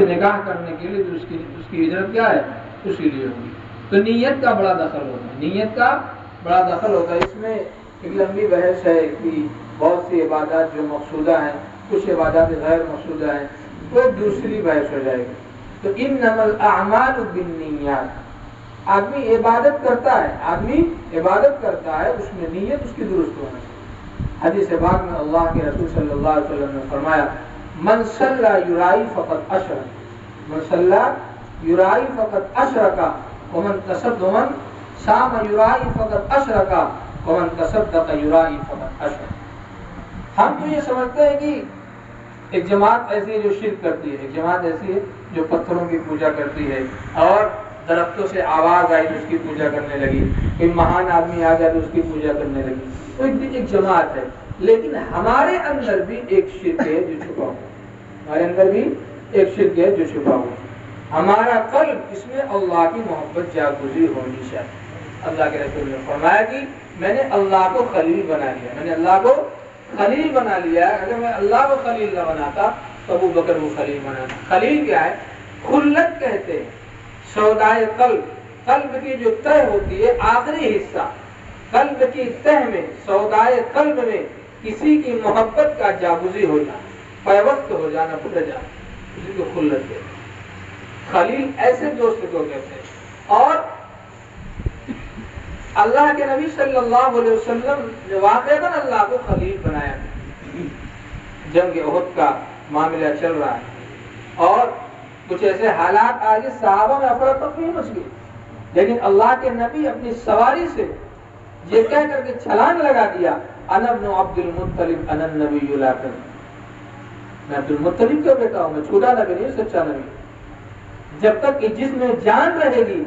سے نکاح کرنے کے لیے اس کی ہجرت کیا ہے؟ اسی لیے ہوگی. تو نیت کا بڑا دخل ہوتا ہے، نیت کا بڑا دخل ہوتا ہے. اس میں ایک لمبی بحث ہے کہ بہت سی عبادات جو مقصودہ ہیں، کچھ عبادات غیر مقصودہ ہیں، وہ دوسری بحث ہو جائے گی. تو انما الاعمال بالنیات، آدمی عبادت کرتا ہے اس میں نیت اس کی درست ہونا چاہیے. حدیث پاک میں اللہ کے رسول صلی اللہ علیہ وسلم نے فرمایا من صلی یرائی فقط اشرک، من صلی یرائی فقط اشرک ومن تصدق، ومن صام یرائی فقط اشرک ومن تصدق یرائی فقط اشرک. ہم تو یہ سمجھتے ہیں کہ ایک جماعت ایسی ہے جو شرک کرتی ہے، ایک جماعت ایسی ہے جو پتھروں کی پوجا کرتی ہے اور درختوں سے آواز آئی تو اس کی پوجا کرنے لگی، کوئی مہان آدمی آ جائے تو اس کی پوجا کرنے لگی. تو ایک جماعت ہے، لیکن ہمارے اندر بھی ایک شرک ہے جو چھپا ہوا، ہمارے اندر بھی ایک شرک ہے جو چھپا ہوا. ہمارا قلب اس میں اللہ کی محبت جاگزی ہونی چاہیے. اللہ کے رسول نے فرمایا کہ میں نے اللہ کو خلیل بنا لیا، میں نے اللہ کو خلیل بنا لیا. اگر میں اللہ کو خلیل نہ بناتا تو ابو بکر کو خلیل بناتا. خلیل کیا ہے؟ خلت کہتے ہیں سودائے قلب، قلب کی جو تہ ہوتی ہے آخری حصہ، قلب کی تہ میں سودائے قلب میں کسی کی محبت کا جاگزی ہو جانا، پیوست ہو جانا، پھٹ جانا، اسی کو خلت کہتے ہیں. خلیل ایسے دوست کو کہتے ہیں. اور اللہ کے نبی صلی اللہ علیہ وسلم نے واقعتاً اللہ کو خلیل بنایا. جنگ احد کا معاملہ چل رہا ہے اور کچھ ایسے حالات آگے صحابہ میں افراتفری مچ گئی، لیکن اللہ کے نبی اپنی سواری سے یہ کہہ کر کے چھلانگ لگا دیا انا ابن عبد المطلب انا النبی لا کذب، میں عبد المطلب کا بیٹا ہوں، میں چھوٹا نبی نہیں، سچا نبی. جب تک یہ جسم میں جان رہے گی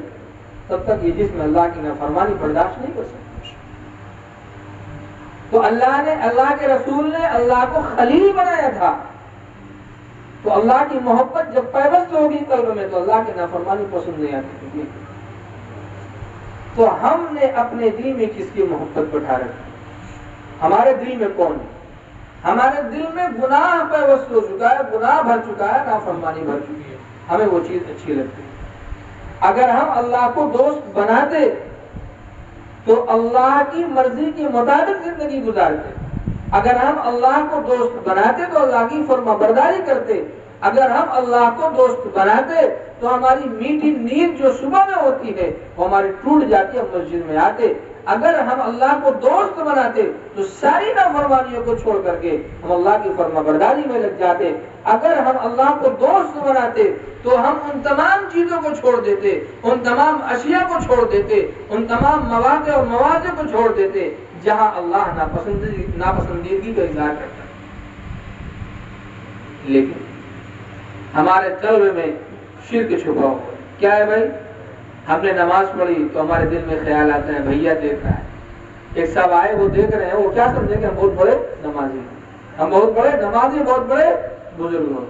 تب تک یہ جسم اللہ کی نافرمانی برداشت نہیں کر سکتا. تو اللہ کے رسول نے اللہ کو خلیل بنایا تھا. تو اللہ کی محبت جب پیوست ہوگی قلب میں تو اللہ کی نافرمانی پسند نہیں آتی. تو ہم نے اپنے دل میں کس کی محبت بٹھا رکھی؟ ہمارے دل میں کون ہے؟ ہمارے دل میں گناہ پیوست ہو چکا ہے، گناہ بھر چکا ہے، نافرمانی بھر چکی ہے. ہمیں وہ چیز اچھی لگتی ہے. اگر ہم اللہ کو دوست بناتے تو اللہ کی مرضی کے مطابق زندگی گزارتے. اگر ہم اللہ کو دوست بناتے تو اللہ کی فرما برداری کرتے. اگر ہم اللہ کو دوست بناتے تو ہماری میٹھی نیند جو صبح میں ہوتی ہے وہ ہماری ٹوٹ جاتی، ہم مسجد میں آتے. اگر ہم اللہ کو دوست بناتے تو ساری نافرمانیوں کو چھوڑ کر کے ہم اللہ کی فرما برداری میں لگ جاتے. اگر ہم اللہ کو دوست بناتے تو ہم ان تمام چیزوں کو چھوڑ دیتے، ان تمام اشیاء کو چھوڑ دیتے، ان تمام مواقع اور مواضع کو چھوڑ دیتے جہاں اللہ ناپسندیدگی کا اظہار کرتا ہے. لیکن ہمارے قلب میں شرک چھپا ہوا ہے. کیا ہے بھائی؟ ہم نے نماز پڑھی تو ہمارے دل میں خیال آتا ہے بھیا دیکھ رہا ہے، ایک صاحب آئے وہ دیکھ رہے ہیں، وہ کیا سمجھے کہ ہم بہت بڑے نمازی ہیں، ہم بہت بڑے نمازی، بہت بڑے بزرگ ہوں.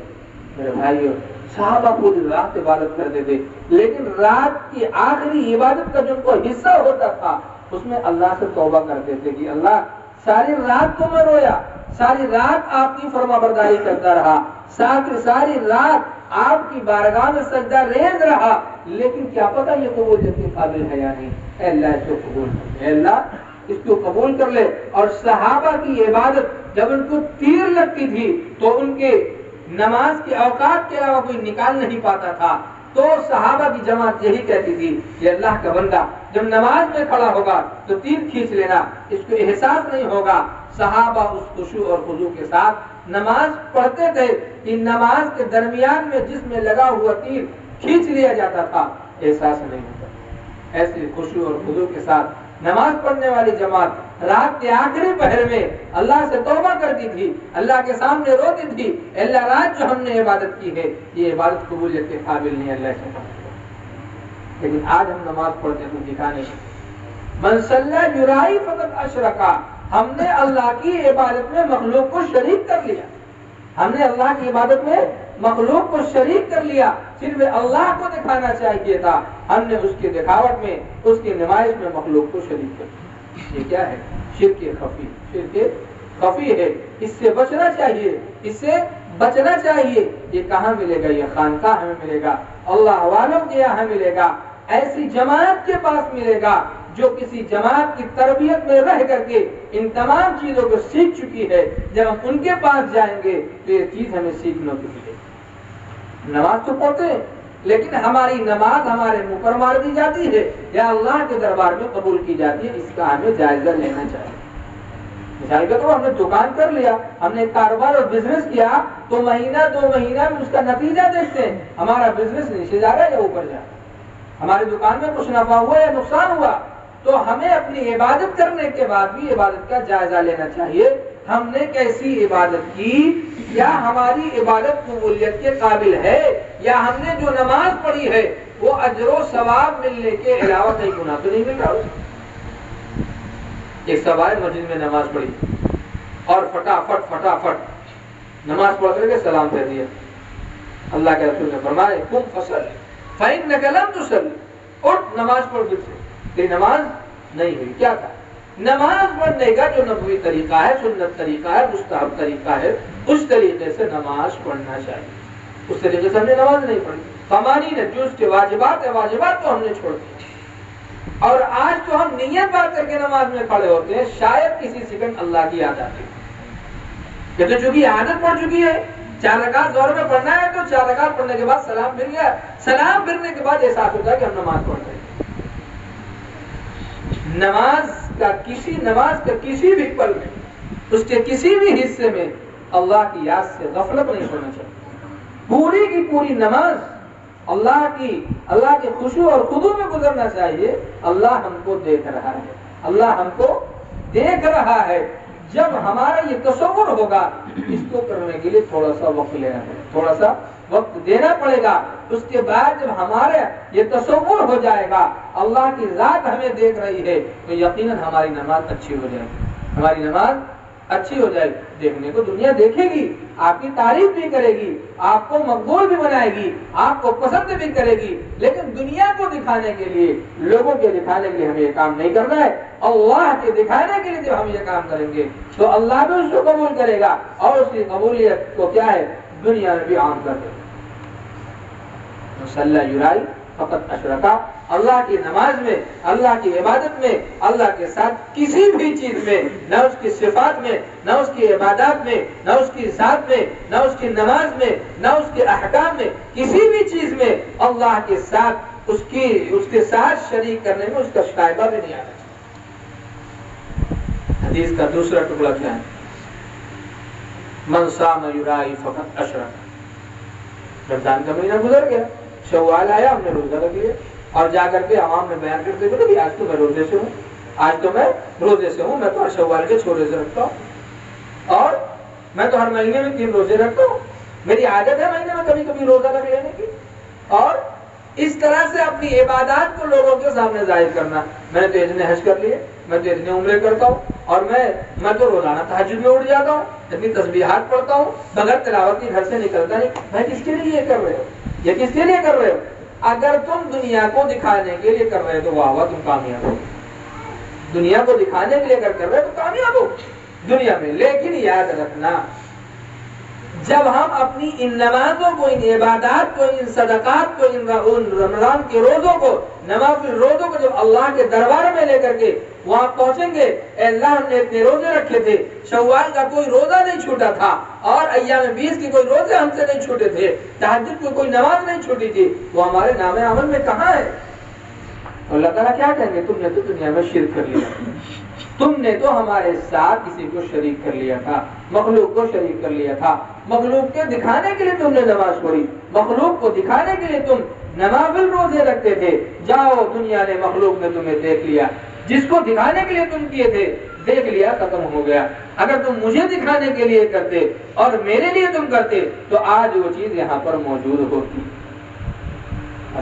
میرے بھائیو، صحابہ پوری رات عبادت کرتے تھے، لیکن رات کی آخری عبادت کا جو ان کو حصہ ہوتا تھا اس میں اللہ سے توبہ کرتے تھے کہ اللہ ساری رات کو میں رویا، ساری رات آپ کی فرما برداری کرتا رہا، ساری رات آپ کی بارگاہ میں سجدہ ریز رہا، لیکن کیا پتہ یہ قبولیت کے قابل ہے یا نہیں. اے اللہ اس کو قبول کر لے، اے اللہ اس کو قبول کر لے. اور صحابہ کی عبادت جب ان کو تیر لگتی تھی تو ان کے نماز کے اوقات کے علاوہ کوئی نکال نہیں پاتا تھا. تو صحابہ کی جماعت یہی کہتی تھی کہ اللہ کا بندہ جب نماز میں کھڑا ہوگا تو تیر کھینچ لینا، اس کو احساس نہیں ہوگا. صحابہ اس خشوع اور خضوع کے ساتھ نماز پڑھتے تھے کہ نماز کے درمیان میں جس میں لگا ہوا تیر کھینچ لیا جاتا تھا، احساس نہیں ہوتا. ایسے خشوع اور خضوع کے ساتھ نماز پڑھنے والی جماعت رات کے آخری پہر میں اللہ سے توبہ کرتی تھی، اللہ کے سامنے روتی تھی، اللہ رات جو ہم نے عبادت کی ہے یہ عبادت قبولیت کے قابل نہیں، اللہ سے. لیکن آج ہم نماز پڑھتے تو دکھانے من صلی یرائی فقط اشرکا، ہم نے اللہ کی عبادت میں مخلوق کو شریک کر لیا. ہم نے اللہ کی عبادت میں مخلوق کو شریک کر لیا. صرف اللہ کو دکھانا چاہیے تھا، ہم نے اس کی دکھاوٹ میں، اس کی نمائش میں مخلوق کو شریک کر دیا. یہ کیا ہے؟ شرک خفی. شرک خفی ہے. اس سے بچنا چاہیے، اس سے بچنا چاہیے. یہ کہاں ملے گا؟ یہ خانقاہ میں ملے گا, اللہ والوں کے یہاں ملے گا, ایسی جماعت کے پاس ملے گا جو کسی جماعت کی تربیت میں رہ کر کے ان تمام چیزوں کو سیکھ چکی ہے. جب ہم ان کے پاس جائیں گے تو یہ چیز ہمیں سیکھنے کو ملے گی. نماز تو پڑھتے ہیں لیکن ہماری نماز ہمارے منہ پر مار دی جاتی ہے یا اللہ کے دربار میں قبول کی جاتی ہے؟ اس کا ہمیں جائزہ لینا چاہیے. مثال کے طور پر ہم نے دکان کر لیا, ہم نے کاروبار اور بزنس کیا تو مہینہ 2 مہینہ میں اس کا نتیجہ دیکھتے ہیں, ہمارا بزنس نیچے جا رہا ہے یا اوپر جا رہا ہے, ہماری دکان میں کچھ نفع ہوا یا نقصان ہوا. تو ہمیں اپنی عبادت کرنے کے بعد بھی عبادت کا جائزہ لینا چاہیے. ہم نے کیسی عبادت کی, یا ہماری عبادت قبولیت کے قابل ہے, یا ہم نے جو نماز پڑھی ہے وہ اجر و ثواب ملنے کے علاوہ کئی گناہ تو نہیں مل رہا. ایک سوائے مسجد میں نماز پڑھی اور فٹافٹ نماز پڑھ کر کے سلام کہہ دیا. اللہ کے رسول نے فرمایا قم فصل فإنک لم تصل, اٹھ نماز پڑھ پھر سے. یہ نماز نہیں ہوئی. کیا تھا؟ نماز پڑھنے کا جو نبوی طریقہ ہے, سنت طریقہ ہے, مستحب طریقہ ہے, اس طریقے سے نماز پڑھنا چاہیے. اس طریقے سے ہم نے نماز نہیں پڑھی. قوانین جو اس کے واجبات تو ہم نے چھوڑ دی. اور آج تو ہم نیت بات کر کے نماز میں کھڑے ہوتے ہیں, شاید کسی سیکنڈ اللہ کی یاد آتی. یہ تو چونکہ عادت پڑ چکی ہے, 4 رکعت ظہر میں پڑھنا ہے تو 4 رکعت پڑھنے کے بعد سلام پھر گیا, سلام پھرنے کے بعد احساس ہوتا ہے کہ ہم نماز پڑھ رہے ہیں. نماز کا کسی بھی پل میں, اس کے کسی بھی حصے میں اللہ کی یاد سے غفلت نہیں ہونا چاہیے. پوری کی پوری نماز اللہ کے خشوع اور خضوع میں گزرنا چاہیے. اللہ ہم کو دیکھ رہا ہے, اللہ ہم کو دیکھ رہا ہے. جب ہمارا یہ تصور ہوگا, اس کو کرنے کے لیے تھوڑا سا وقت لینا ہے, تھوڑا سا وقت دینا پڑے گا. اس کے بعد جب ہمارے یہ تصور ہو جائے گا اللہ کی ذات ہمیں دیکھ رہی ہے, تو یقیناً ہماری نماز اچھی ہو جائے گی. ہماری نماز اچھی ہو جائے گی. دیکھنے کو دنیا دیکھے گی, آپ کی تعریف بھی کرے گی, آپ کو مقبول بھی بنائے گی, آپ کو پسند بھی کرے گی. لیکن دنیا کو دکھانے کے لیے, لوگوں کے دکھانے کے لیے ہمیں یہ کام نہیں کرنا ہے. اللہ کے دکھانے کے لیے جب ہم یہ کام کریں گے تو اللہ بھی اس کو قبول کرے گا, اور اس کی قبولیت کو کیا ہے, دنیا میں بھی عام کر دے گا. مصلی یرائی فقط اشرکا. اللہ کی نماز میں, اللہ کی عبادت میں, اللہ کے ساتھ کسی بھی چیز میں, نہ اس کی صفات میں, نہ اس کی عبادات میں, نہ اس کی ذات میں, نہ اس کی نماز میں, نہ اس کے احکام میں, کسی بھی چیز میں اللہ کے ساتھ اس کے ساتھ شریک کرنے میں اس کا شائبہ بھی نہیں آنا چاہیے. حدیث کا دوسرا ٹکڑا کیا ہے؟ من صام یرائی فقط اشرک. رمضان کا مہینہ گزر گیا, شوال آیا, ہم نے روزہ رکھ لیا, اور جا کر کے عوام میں بیان کرتے ہوئے کہ آج تو میں روزے سے ہوں, آج تو میں روزے سے ہوں, میں تو ہر شوال کے 6 روزے رکھتا ہوں, اور میں تو ہر مہینے میں 3 روزے رکھتا ہوں, میری عادت ہے مہینے میں کبھی کبھی روزہ رکھ لینے کی. اور اس طرح سے اپنی عبادات کو لوگوں کے سامنے ظاہر کرنا, میں نے تو اتنے حج کر لیے, میں تو اتنے عمرے کرتا ہوں, اور میں تو روزانہ تہجد میں اٹھ جاتا ہوں, اتنی تسبیحات پڑھتا ہوں, بغیر تلاوت کے گھر سے نکلتا نہیں. میں کس کے لیے یہ کر رہے ہو, یہ کس کے لیے کر رہے ہو؟ اگر تم دنیا کو دکھانے کے لیے کر رہے ہو تو واہ واہ, تم کامیاب ہو. دنیا کو دکھانے کے لیے اگر کر رہے ہو تو کامیاب ہو دنیا میں. لیکن یاد رکھنا, جب ہم اپنی ان نمازوں کو, ان عبادات کو, ان صدقات کو, ان رمضان کے روزوں کو, نوافل روزوں کو جب اللہ کے دربار میں لے کر کے وہاں پہنچیں گے, اے اللہ ہم نے اتنے روزے رکھے تھے, شوال کا کوئی روزہ نہیں چھوٹا تھا, اور ایام 20 کی کوئی روزے ہم سے نہیں چھوٹے تھے, تہجد کی کوئی نماز نہیں چھوٹی تھی, وہ ہمارے نام عمل میں کہاں ہے؟ اللہ تعالیٰ کیا کہیں گے, تم نے تو دنیا میں شرک کر لیا, تم نے تو ہمارے ساتھ کسی کو شریک کر لیا تھا, مخلوق کو شریک کر لیا تھا, مخلوق کے دکھانے کے لیے تم نے نماز پڑھی, مخلوق کو دکھانے کے لیے تم نوافل روزے رکھتے تھے. جاؤ, دنیا نے, مخلوق نے تمہیں دیکھ لیا, جس کو دکھانے کے لیے تم کیے تھے دیکھ لیا, ختم ہو گیا. اگر تم مجھے دکھانے کے لیے کرتے اور میرے لیے تم کرتے تو آج وہ چیز یہاں پر موجود ہوتی.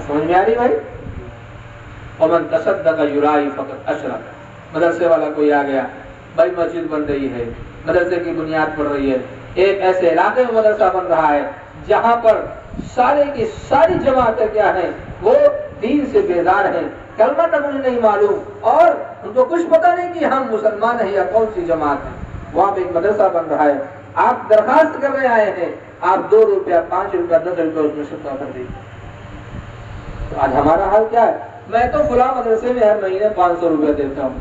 سمجھ میں آ رہی بھائی؟ ومن تصدق یرائی فقط اشرک. مدرسے والا کوئی آ گیا, بھائی مسجد بن رہی ہے, مدرسے کی بنیاد پڑ رہی ہے, ایک ایسے علاقے میں مدرسہ بن رہا ہے جہاں پر سارے کی ساری جماعتیں کیا ہیں, وہ دین سے بیزار ہیں, کلمہ تک انہیں نہیں معلوم, اور ان کو کچھ پتہ نہیں کہ ہم مسلمان ہیں یا کون سی جماعت ہے. وہاں پہ ایک مدرسہ بن رہا ہے, آپ درخواست کرنے آئے ہیں، آپ 2 روپیہ 5 روپیہ 10 روپیہ اس میں صدقہ کر دیجیے۔ تو آج ہمارا حال کیا ہے؟ میں تو فلاں مدرسے میں ہر مہینے 500 روپیہ دیتا ہوں،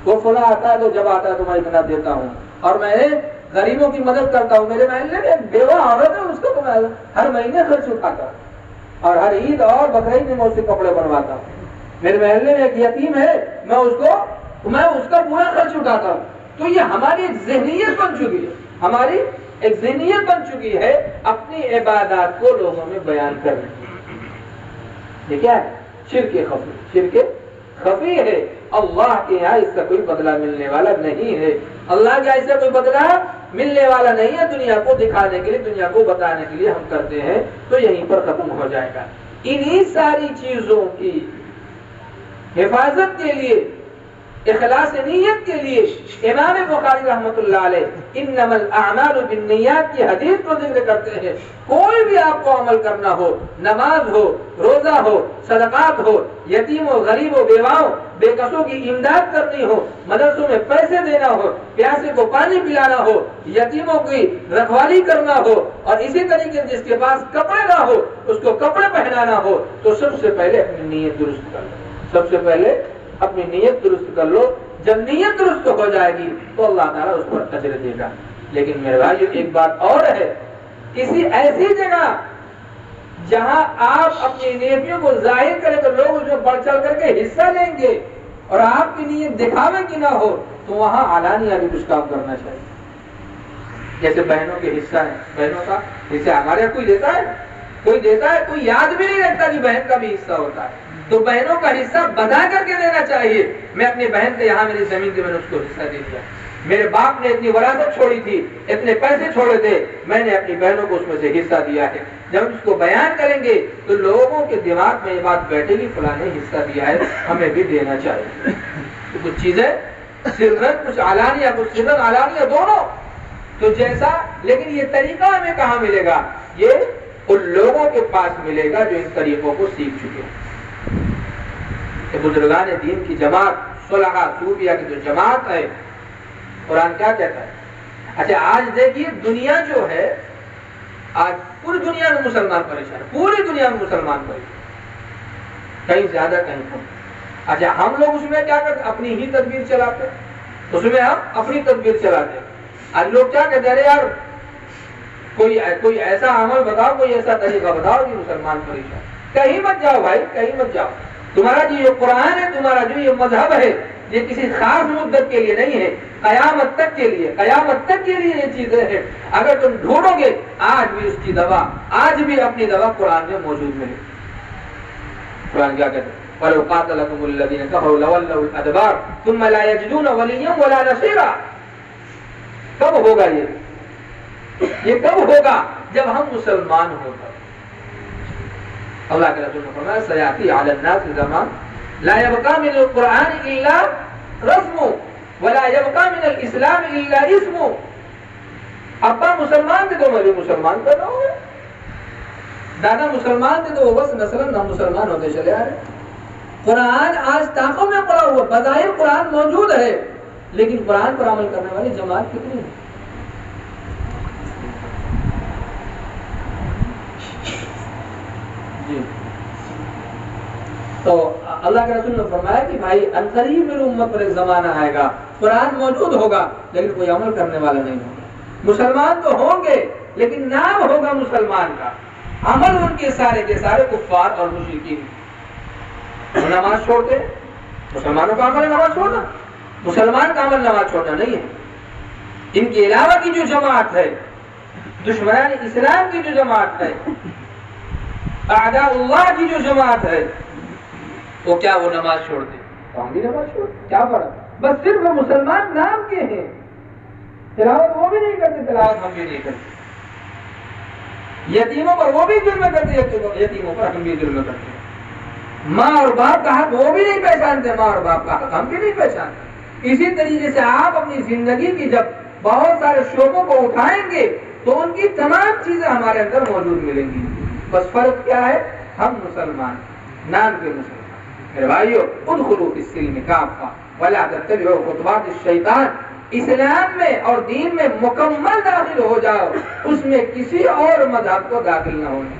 وہ فلاں آتا ہے تو جب آتا ہے تو میں اتنا دیتا ہوں، اور میں غریبوں کی مدد کرتا ہوں، میرے محلے میں ایک بیوہ عورت ہے، اس کو تو میں ہر مہینے خرچ اٹھاتا ہوں، اور ہر عید اور بقرعید میں اس کے کپڑے بنواتا ہوں، میرے محلے میں ایک یتیم ہے، میں اس کا پورا خرچ اٹھاتا ہوں۔ تو یہ ہماری ایک ذہنیت بن چکی ہے، ہماری ایک ذہنیت بن چکی ہے اپنی عبادات کو لوگوں میں بیان کرنے کی۔ یہ کیا ہے؟ شرک خفی، شرک خفی ہے۔ اللہ کے یہاں اس کا کوئی بدلہ ملنے والا نہیں ہے، اللہ کے ایسا کوئی بدلہ ملنے والا نہیں ہے۔ دنیا کو دکھانے کے لیے، دنیا کو بتانے کے لیے ہم کرتے ہیں تو یہیں پر ختم ہو جائے گا۔ انہی ساری چیزوں کی حفاظت کے لیے، اخلاص نیت کے لیے امام بخاری رحمۃ اللہ علیہ انما الاعمال بالنیات کی حدیث کو ذکر کرتے ہیں۔ کوئی بھی آپ کو عمل کرنا ہو، نماز ہو، روزہ ہو، صدقات ہو، یتیم و غریب و بیواؤں بے کسوں کی امداد کرنی ہو، مدرسوں میں پیسے دینا ہو، پیاسے کو پانی پلانا ہو، یتیموں کی رکھوالی کرنا ہو، اور اسی طریقے جس کے پاس کپڑے نہ ہو اس کو کپڑے پہنانا ہو، تو سب سے پہلے اپنی نیت درست کر لو، سب سے پہلے اپنی نیت درست کر لو۔ جب نیت درست ہو جائے گی تو اللہ تعالیٰ اس پر اجر دے گا۔ لیکن میرے بھائی ایک بات اور ہے، کسی ایسی جگہ جہاں آپ اپنی نیتوں کو ظاہر کریں تو لوگ اس میں بڑھ چڑھ کر کے حصہ لیں گے، اور آپ کی نیت دکھاوے کی نہ ہو تو وہاں علانیہ بھی کچھ کام کرنا چاہیے۔ جیسے بہنوں کے حصہ ہے، بہنوں کا حصہ ہمارے یہاں کوئی دیتا ہے؟ کوئی دیتا ہے؟ کوئی یاد بھی نہیں رکھتا کہ بہن کا بھی حصہ ہوتا ہے۔ تو بہنوں کا حصہ بنا کر کے دینا چاہیے۔ میں اپنی بہن سے یہاں میری زمین تھی، میں نے اس کو حصہ دے دیا۔ میرے باپ نے اتنی وراثت چھوڑی تھی، اتنے پیسے چھوڑے تھے، میں نے اپنی بہنوں کو اس میں سے حصہ دیا ہے۔ جب اس کو بیان کریں گے تو لوگوں کے دماغ میں یہ بات بیٹھے گی، فلاں نے حصہ دیا ہے، ہمیں بھی دینا چاہیے۔ تو کچھ چیزیں سرن، کچھ علانیہ، کچھ سرن علانیہ دونوں، تو جیسا، لیکن یہ طریقہ ہمیں کہاں ملے گا؟ یہ ان لوگوں کے پاس ملے گا جو ان طریقوں کو سیکھ چکے ہیں۔ کہ بزرگان دین کی جماعت، صلحاء صوفیہ کی جو جماعت ہے، قرآن کیا کہتا ہے؟ اچھا آج دیکھیے دنیا جو ہے، آج پوری دنیا میں مسلمان پریشان، پوری دنیا میں مسلمان پریشان، کہیں زیادہ کہیں کم۔ اچھا ہم لوگ اس میں کیا کرتے؟ اپنی ہی تدبیر چلاتے، اس میں ہم اپنی تدبیر چلاتے۔ آج لوگ کیا کہتے ہیں؟ ارے یار کوئی ایسا عمل بتاؤ، کوئی ایسا طریقہ بتاؤ کہ مسلمان پریشان۔ کہیں مت جاؤ بھائی، کہیں مت جاؤ۔ تمہارا جو یہ قرآن ہے، تمہارا جو یہ مذہب ہے، یہ کسی خاص مدت کے لیے نہیں ہے، قیامت تک کے لیے، قیامت تک کے لیے یہ چیزیں ہیں۔ اگر تم ڈھونڈو گے آج بھی اس کی دوا، آج بھی اپنی دوا قرآن میں موجود ملے۔ قرآن کیا کہتے ہیں؟ وَلَوْ قَاتَلَكُمُ الَّذِينَ كَفَرُوا لَوَلَّوُا الْأَدْبَارَ ثُمَّ لَا يَجِدُونَ وَلِيًّا وَلَا نَصِيرًا۔ کب ہوگا یہ کب ہوگا؟ جب ہم مسلمان ہوں گے۔ اللہ کے رسول نے فرمایا سیاتی علی الناس زمان لا يبقى من القرآن الا رسم ولا يبقى من الاسلام الا اسم۔ ابا مسلمان تھے تو میں بھی مسلمان پیدا ہو گئے، دادا مسلمان تھے تو وہ بس نسلاً ہم مسلمان ہوتے چلے آ رہے۔ قرآن آج طاقوں میں پڑا ہوا، بظاہر قرآن موجود ہے، لیکن قرآن پر عمل کرنے والی جماعت کتنی ہے؟ تو اللہ کے رسول نے فرمایا کہ بھائی عنقریب میری امت پر ایک زمانہ آئے گا، قرآن موجود ہوگا لیکن کوئی عمل کرنے والا نہیں ہوگا۔ مسلمان تو ہوں گے لیکن نام ہوگا مسلمان کا، عمل ان کے سارے کفار اور مشرکین۔ نماز چھوڑتے، مسلمانوں کا عمل نماز چھوڑنا، مسلمان کا عمل نماز چھوڑنا نہیں ہے۔ ان کے علاوہ کی جو جماعت ہے، دشمنان اسلام کی جو جماعت ہے، اعداء اللہ کی جو جماعت ہے، وہ کیا وہ نماز چھوڑ دے؟ تو ہم بھی نماز چھوڑ دیں، کیا فرق؟ بس صرف وہ مسلمان نام کے ہیں، تلاوت وہ بھی نہیں کرتے، تلاوت ہم بھی نہیں کرتے۔ یتیموں پر وہ بھی ظلم کرتے، یتیموں پر ہم بھی ظلم کرتے۔ ماں اور باپ کا حق وہ بھی نہیں پہچانتے، ماں اور باپ کا حق ہم بھی نہیں پہچانتے۔ اسی طریقے سے آپ اپنی زندگی کی جب بہت سارے شعبوں کو اٹھائیں گے تو ان کی تمام چیزیں ہمارے اندر موجود ملیں گی۔ بس فرق کیا ہے؟ ہم مسلمان، نام کے مسلمان۔ میرے بھائیو ادخلوا فی السلم کافہ ولا تتبعوا خطوات الشیطان اسلام میں اور دین میں مکمل داخل ہو جاؤ، اس میں کسی اور مذہب کو داخل نہ ہونا۔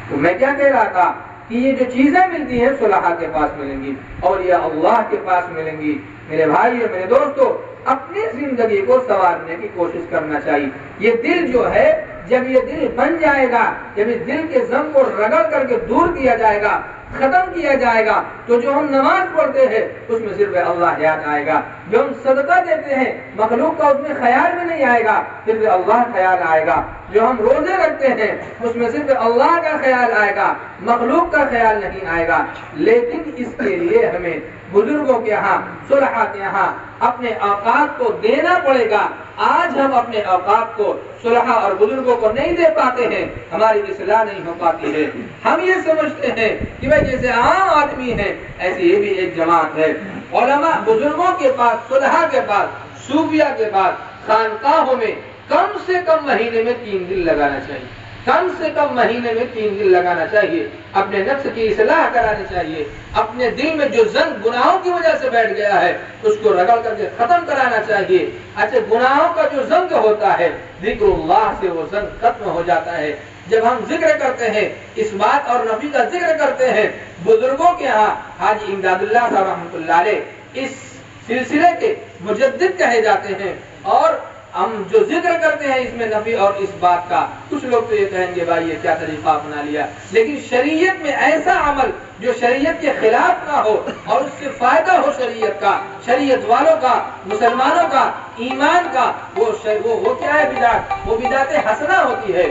تو میں کیا کہہ رہا تھا کہ یہ جو چیزیں ملتی ہیں صلحاء کے پاس ملیں گی، اولیاء اللہ کے پاس ملیں گی۔ میرے بھائی اور میرے دوستو، اپنی زندگی کو سنوارنے کی کوشش کرنا چاہیے۔ یہ دل جو ہے، جب یہ دل بن جائے گا، جب اس دل کے ضم کو رگڑ کر کے دور کیا جائے گا، ختم کیا جائے گا، تو جو ہم نماز پڑھتے ہیں اس میں صرف اللہ یاد آئے گا، جو ہم صدقہ دیتے ہیں مخلوق کا اس میں خیال بھی نہیں آئے گا، صرف اللہ خیال آئے گا، جو ہم روزے رکھتے ہیں اس میں صرف اللہ کا خیال آئے گا، مخلوق کا خیال نہیں آئے گا۔ لیکن اس کے لیے ہمیں بزرگوں کے ہاں، صلحاء کے ہاں اپنے اوقات کو دینا پڑے گا۔ آج ہم اپنے اوقات کو صلحاء اور بزرگوں کو نہیں دے پاتے ہیں، ہماری اصلاح نہیں ہو پاتی ہے۔ ہم یہ سمجھتے ہیں کہ بھائی جیسے عام آدمی ہے ایسے یہ بھی ایک جماعت ہے۔ علماء بزرگوں کے پاس، صلحاء کے پاس، صوفیاء کے پاس خانقاہوں میں کم سے کم مہینے میں 3 دن لگانا چاہیے، کم سے کم مہینے میں 3 دن لگانا چاہیے۔ اپنے نفس کی اصلاح کرانی چاہیے، اپنے دل میں جو زنگ گناہوں کی وجہ سے بیٹھ گیا ہے اس کو رگڑ کر کے ختم کرانا چاہیے۔ اچھا، گناہوں کا جو زنگ ہوتا ہے ذکر اللہ سے وہ زنگ ختم ہو جاتا ہے۔ جب ہم ذکر کرتے ہیں، اس بات اور نبی کا ذکر کرتے ہیں، بزرگوں کے ہاں حاجی امداد اللہ صاحب رحمۃ اللہ علیہ اس سلسلے کے مجدد کہے جاتے ہیں، اور ہم جو ذکر کرتے ہیں اس میں نفی اور اس بات کا، کچھ لوگ تو یہ کہیں گے بھائی یہ کیا طریقہ اپنا لیا، لیکن شریعت میں ایسا عمل جو شریعت کے خلاف نہ ہو اور اس سے فائدہ ہو شریعت کا، شریعت والوں کا، مسلمانوں کا، ایمان کا، وہ کیا ہے؟ بدعت۔ وہ بدعت حسنہ ہوتی ہے۔